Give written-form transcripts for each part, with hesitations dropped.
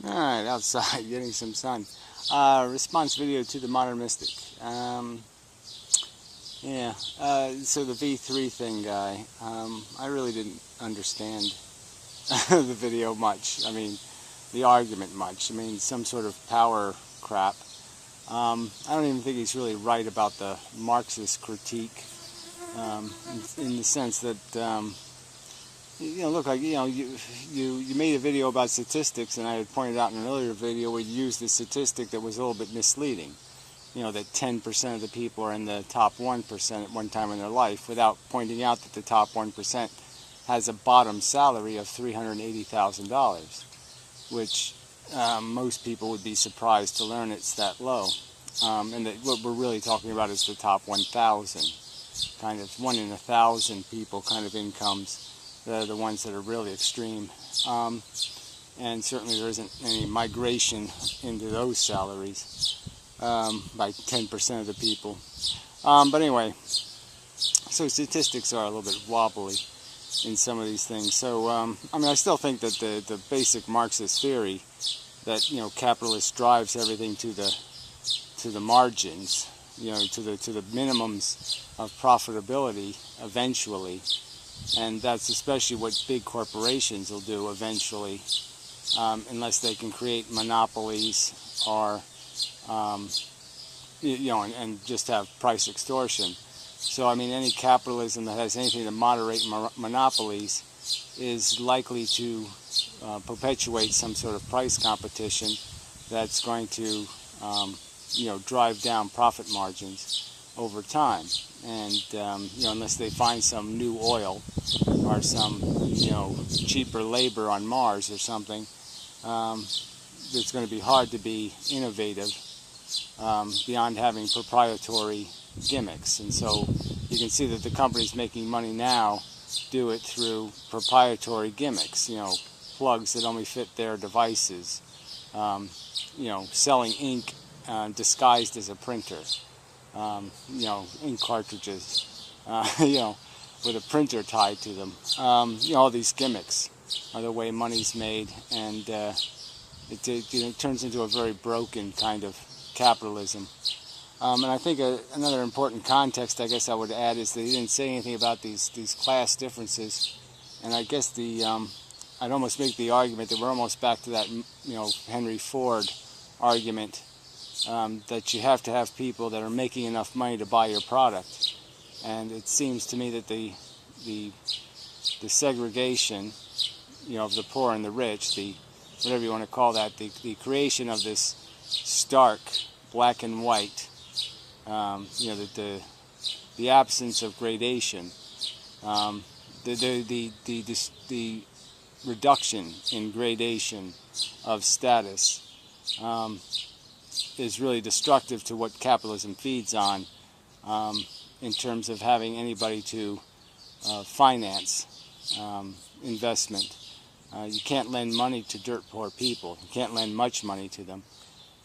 Alright, outside, getting some sun. Response video to the Modern Mystic. So the V3 thing guy, I really didn't understand the video much. I mean, the argument much. I mean, some sort of power crap. I don't even think he's really right about the Marxist critique, in the sense that, look, like, you made a video about statistics, and I had pointed out in an earlier video where you used a statistic that was a little bit misleading. That 10% of the people are in the top 1% at one time in their life, without pointing out that the top 1% has a bottom salary of $380,000, which most people would be surprised to learn it's that low. And that what we're really talking about is the top 1,000, kind of 1 in 1,000 people kind of incomes. They're the ones that are really extreme. And certainly there isn't any migration into those salaries by 10% of the people. But anyway, so statistics are a little bit wobbly in some of these things. So, I mean, I still think that the basic Marxist theory that, capitalist drives everything to the margins, to the minimums of profitability eventually, and that's especially what big corporations will do eventually, unless they can create monopolies or and just have price extortion. So, I mean, any capitalism that has anything to moderate monopolies is likely to perpetuate some sort of price competition that's going to, drive down profit margins over time. And, unless they find some new oil or some, cheaper labor on Mars or something, it's going to be hard to be innovative beyond having proprietary gimmicks. And so you can see that the companies making money now do it through proprietary gimmicks, plugs that only fit their devices, selling ink disguised as a printer, ink cartridges, with a printer tied to them. All these gimmicks are the way money's made, and it turns into a very broken kind of capitalism. And I think another important context, I guess I would add, is that he didn't say anything about these class differences. And I guess I'd almost make the argument that we're almost back to that, Henry Ford argument, that you have to have people that are making enough money to buy your product. And it seems to me that the segregation, of the poor and the rich, whatever you want to call that, the creation of this stark black and white, the absence of gradation, the reduction in gradation of status, is really destructive to what capitalism feeds on, in terms of having anybody to finance investment. You can't lend money to dirt poor people. You can't lend much money to them,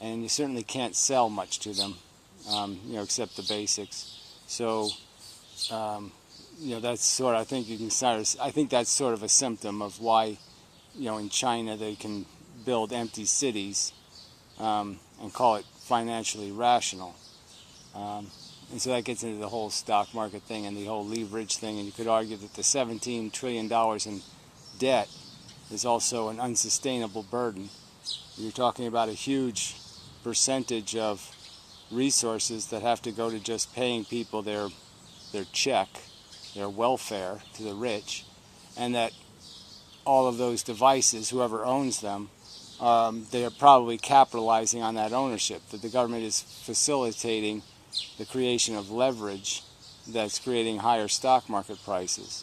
and you certainly can't sell much to them, except the basics. So, that's sort of, I think that's sort of a symptom of why, in China they can build empty cities and call it financially rational. And so that gets into the whole stock market thing and the whole leverage thing, and you could argue that the $17 trillion in debt is also an unsustainable burden. You're talking about a huge percentage of resources that have to go to just paying people their check, their welfare to the rich, and that all of those devices, whoever owns them, they are probably capitalizing on that ownership, that the government is facilitating the creation of leverage that's creating higher stock market prices,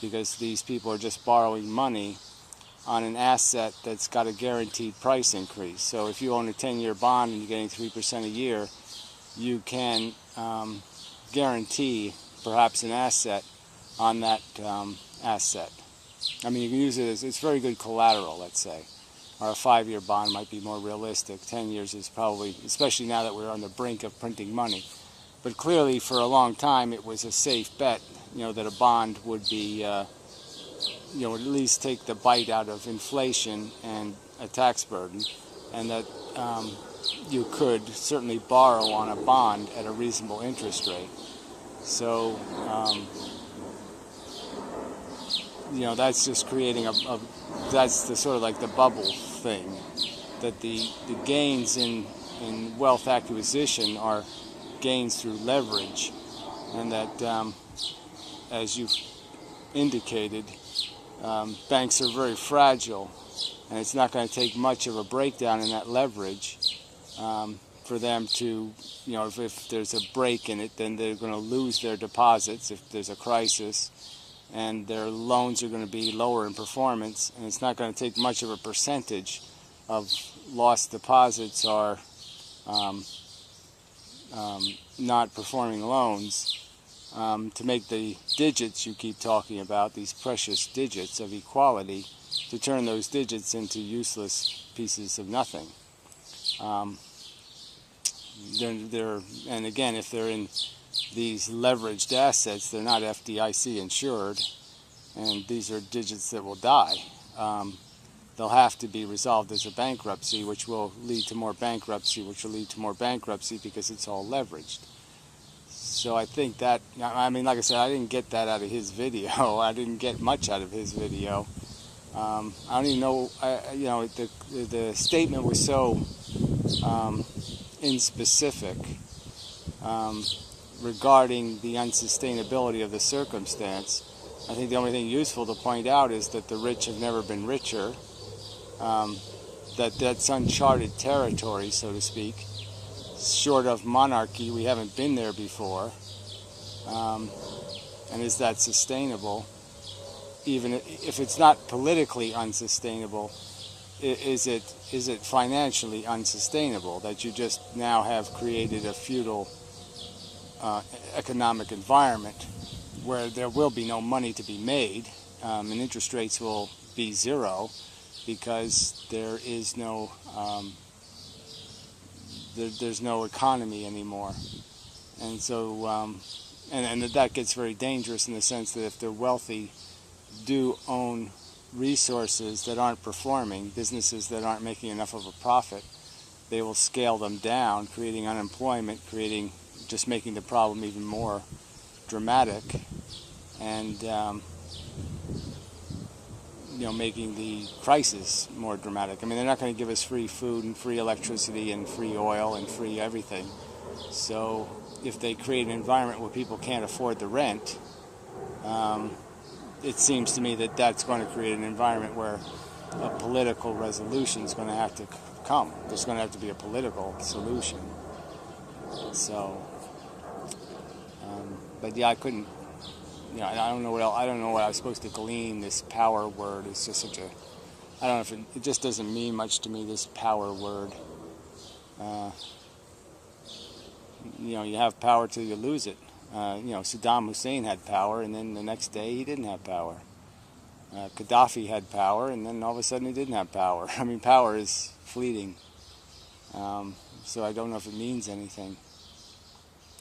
because these people are just borrowing money on an asset that's got a guaranteed price increase. So if you own a 10-year bond and you're getting 3% a year, you can guarantee perhaps an asset on that asset. I mean, you can use it as, it's very good collateral, let's say. Or a 5-year bond might be more realistic. 10 years is probably, especially now that we're on the brink of printing money. But clearly, for a long time, it was a safe bet, that a bond would be, at least take the bite out of inflation and a tax burden, and that you could certainly borrow on a bond at a reasonable interest rate. So, that's just creating that's the sort of like the bubble thing, that the gains in wealth acquisition are gains through leverage, and that, as you've indicated, banks are very fragile, and it's not going to take much of a breakdown in that leverage for them to, if there's a break in it, then they're going to lose their deposits if there's a crisis, and their loans are going to be lower in performance, and it's not going to take much of a percentage of lost deposits or not performing loans to make the digits you keep talking about, these precious digits of equality, to turn those digits into useless pieces of nothing. And again, if they're in these leveraged assets, they're not FDIC insured, and these are digits that will die. They'll have to be resolved as a bankruptcy, which will lead to more bankruptcy, which will lead to more bankruptcy because it's all leveraged. So I think that, like I said, I didn't get that out of his video. I didn't get much out of his video. I don't even know, the statement was so inspecific regarding the unsustainability of the circumstance. I think the only thing useful to point out is that the rich have never been richer, that's uncharted territory, so to speak. Short of monarchy, we haven't been there before. And is that sustainable? Even if it's not politically unsustainable, is it financially unsustainable, that you just now have created a feudal economic environment where there will be no money to be made, and interest rates will be zero because there is no there's no economy anymore. And so and that gets very dangerous in the sense that if the wealthy do own resources that aren't performing, businesses that aren't making enough of a profit, they will scale them down, creating unemployment, just making the problem even more dramatic, and making the crisis more dramatic. They're not going to give us free food and free electricity and free oil and free everything. So if they create an environment where people can't afford the rent, it seems to me that that's going to create an environment where a political resolution is going to have to come. There's going to have to be a political solution. So, but yeah, I couldn't. I don't know what else, I don't know what I was supposed to glean. This power word is just such a. I don't know if it just doesn't mean much to me. This power word. You have power till you lose it. Saddam Hussein had power, and then the next day he didn't have power. Gaddafi had power, and then all of a sudden he didn't have power. Power is fleeting. So I don't know if it means anything.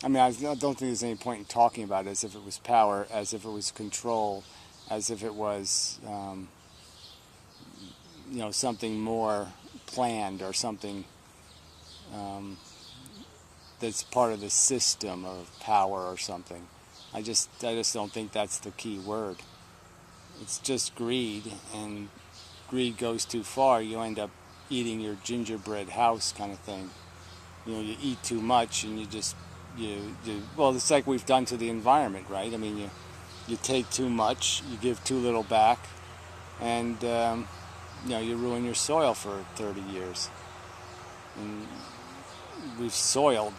I don't think there's any point in talking about it as if it was power, as if it was control, as if it was, something more planned or something that's part of the system of power or something. I just don't think that's the key word. It's just greed, and greed goes too far. You end up eating your gingerbread house kind of thing. You eat too much, and you just well, it's like we've done to the environment, right? You take too much, you give too little back, and you ruin your soil for 30 years. And we've soiled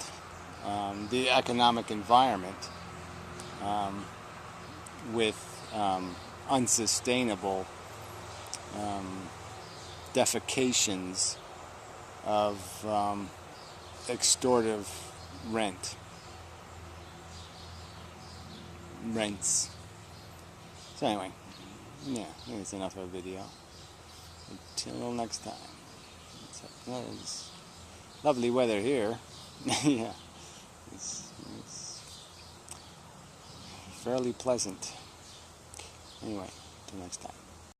the economic environment with unsustainable defecations of extortive rents. So anyway, yeah, I think it's enough of a video. Until next time. It's lovely weather here. Yeah, it's fairly pleasant. Anyway, until next time.